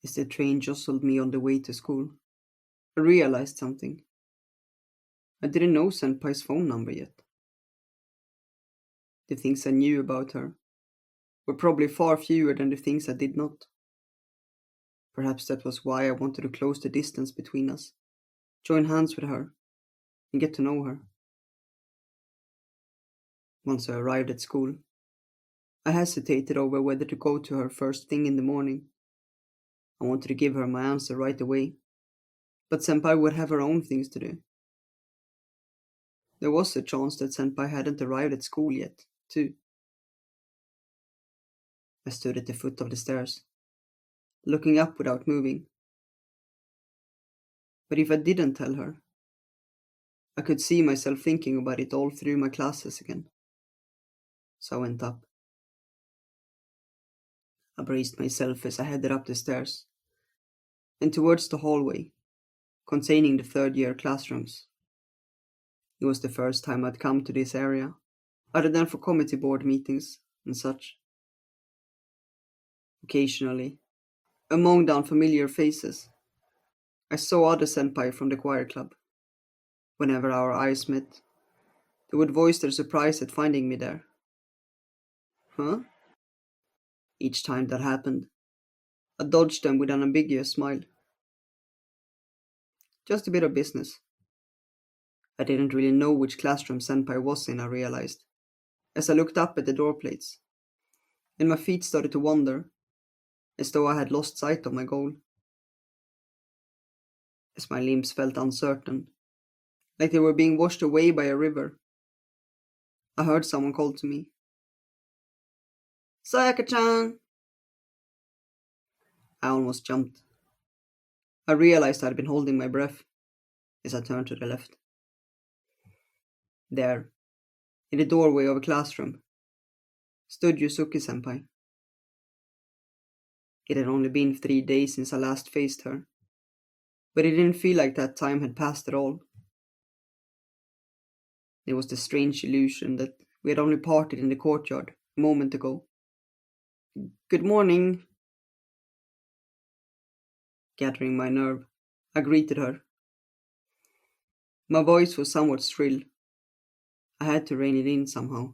As the train jostled me on the way to school, I realized something. I didn't know Senpai's phone number yet. The things I knew about her were probably far fewer than the things I did not. Perhaps that was why I wanted to close the distance between us, join hands with her, and get to know her. Once I arrived at school, I hesitated over whether to go to her first thing in the morning. I wanted to give her my answer right away, but Senpai would have her own things to do. There was a chance that Senpai hadn't arrived at school yet, too. I stood at the foot of the stairs, looking up without moving. But if I didn't tell her, I could see myself thinking about it all through my classes again. So I went up. I braced myself as I headed up the stairs and towards the hallway containing the third-year classrooms. It was the first time I'd come to this area, other than for committee board meetings and such. Occasionally, among the unfamiliar faces, I saw other senpai from the choir club. Whenever our eyes met, they would voice their surprise at finding me there. Huh? Each time that happened, I dodged them with an ambiguous smile. Just a bit of business. I didn't really know which classroom senpai was in, I realized, as I looked up at the door plates, and my feet started to wander, as though I had lost sight of my goal. As my limbs felt uncertain, like they were being washed away by a river, I heard someone call to me. Sayaka-chan! I almost jumped. I realized I'd been holding my breath as I turned to the left. There, in the doorway of a classroom, stood Yuzuki-senpai. It had only been 3 days since I last faced her, but it didn't feel like that time had passed at all. There was the strange illusion that we had only parted in the courtyard a moment ago. Good morning. Gathering my nerve, I greeted her. My voice was somewhat shrill. I had to rein it in somehow.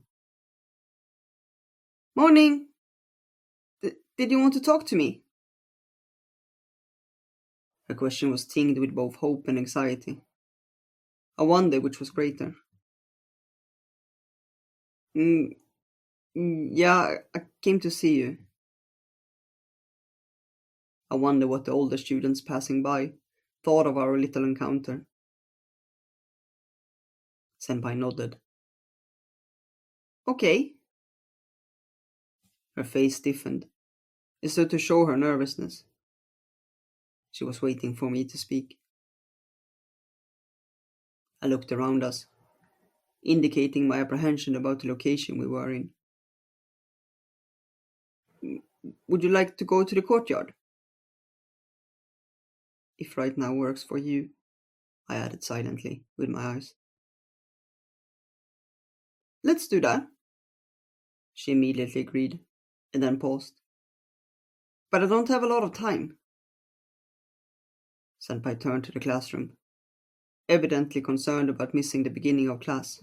Morning! Did you want to talk to me? Her question was tinged with both hope and anxiety. I wondered which was greater. Mm, yeah, I came to see you. I wonder what the older students passing by thought of our little encounter. Senpai nodded. Okay. Her face stiffened, as though to show her nervousness. She was waiting for me to speak. I looked around us, indicating my apprehension about the location we were in. Would you like to go to the courtyard? If right now works for you, I added silently, with my eyes. Let's do that. She immediately agreed, and then paused. But I don't have a lot of time. Senpai turned to the classroom, evidently concerned about missing the beginning of class.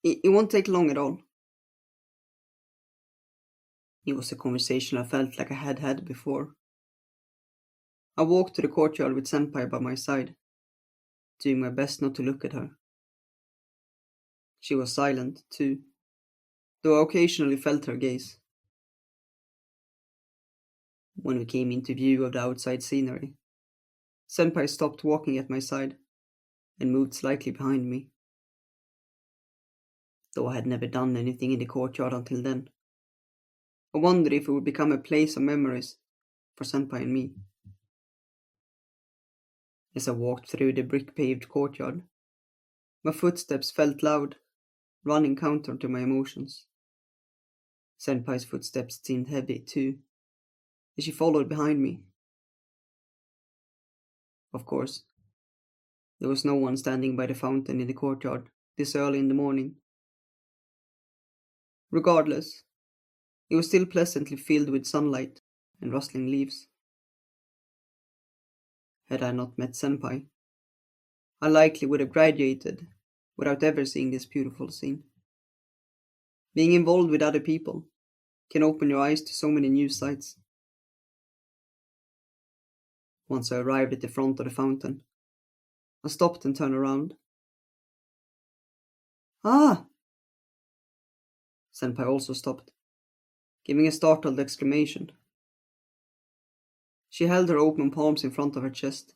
It won't take long at all. It was a conversation I felt like I had had before. I walked to the courtyard with Senpai by my side, doing my best not to look at her. She was silent, too, though I occasionally felt her gaze. When we came into view of the outside scenery, Senpai stopped walking at my side and moved slightly behind me. Though I had never done anything in the courtyard until then, I wondered if it would become a place of memories for Senpai and me. As I walked through the brick-paved courtyard, my footsteps felt loud, running counter to my emotions. Senpai's footsteps seemed heavy, too, as she followed behind me. Of course, there was no one standing by the fountain in the courtyard this early in the morning. Regardless, it was still pleasantly filled with sunlight, and rustling leaves. Had I not met Senpai, I likely would have graduated without ever seeing this beautiful scene. Being involved with other people can open your eyes to so many new sights. Once I arrived at the front of the fountain, I stopped and turned around. Ah! Senpai also stopped, giving a startled exclamation. She held her open palms in front of her chest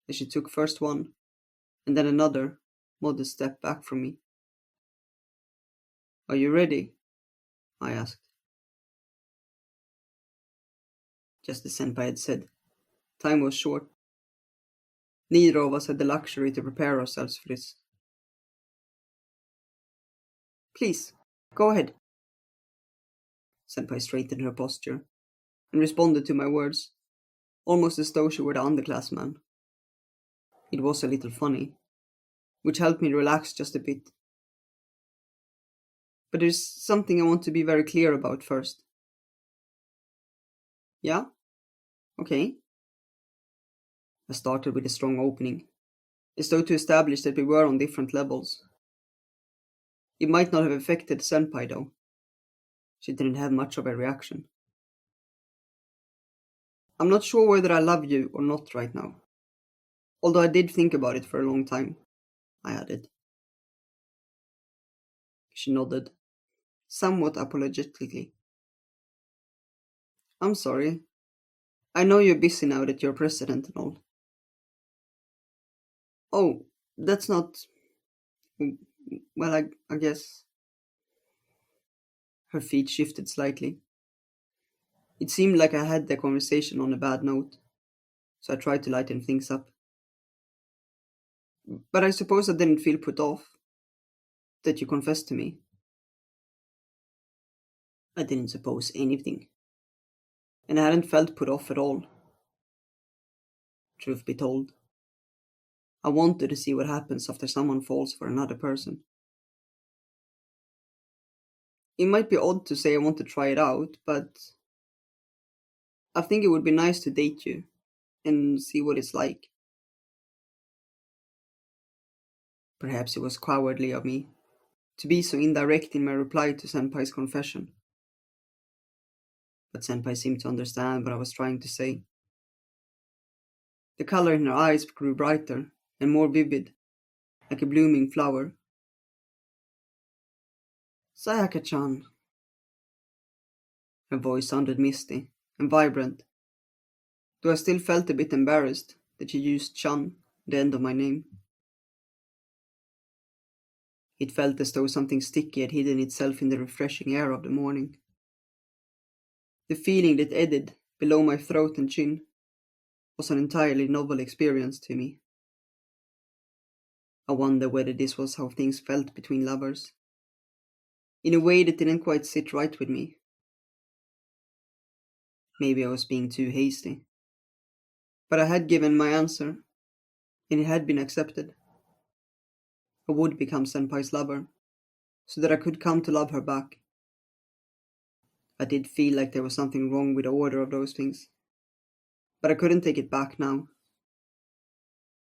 as she took first one and then another modest step back from me. Are you ready? I asked. Just as Senpai had said, time was short. Neither of us had the luxury to prepare ourselves for this. Please, go ahead. Senpai straightened her posture and responded to my words, almost as though she were the underclassman. It was a little funny, which helped me relax just a bit. But there's something I want to be very clear about first. Yeah? Okay. I started with a strong opening, as though to establish that we were on different levels. It might not have affected Senpai though. She didn't have much of a reaction. I'm not sure whether I love you or not right now. Although I did think about it for a long time, I added. She nodded, somewhat apologetically. I'm sorry. I know you're busy now that you're president and all. Oh, that's not. Well, I guess. Her feet shifted slightly. It seemed like I had the conversation on a bad note, so I tried to lighten things up. But I suppose I didn't feel put off that you confessed to me. I didn't suppose anything, and I hadn't felt put off at all. Truth be told, I wanted to see what happens after someone falls for another person. It might be odd to say I want to try it out, but I think it would be nice to date you and see what it's like. Perhaps it was cowardly of me to be so indirect in my reply to Senpai's confession. But Senpai seemed to understand what I was trying to say. The color in her eyes grew brighter and more vivid, like a blooming flower. Sayaka-chan. Her voice sounded misty and vibrant, though I still felt a bit embarrassed that she used chan at the end of my name. It felt as though something sticky had hidden itself in the refreshing air of the morning. The feeling that eddied below my throat and chin was an entirely novel experience to me. I wonder whether this was how things felt between lovers, in a way that didn't quite sit right with me. Maybe I was being too hasty. But I had given my answer, and it had been accepted. I would become Senpai's lover, so that I could come to love her back. I did feel like there was something wrong with the order of those things, but I couldn't take it back now.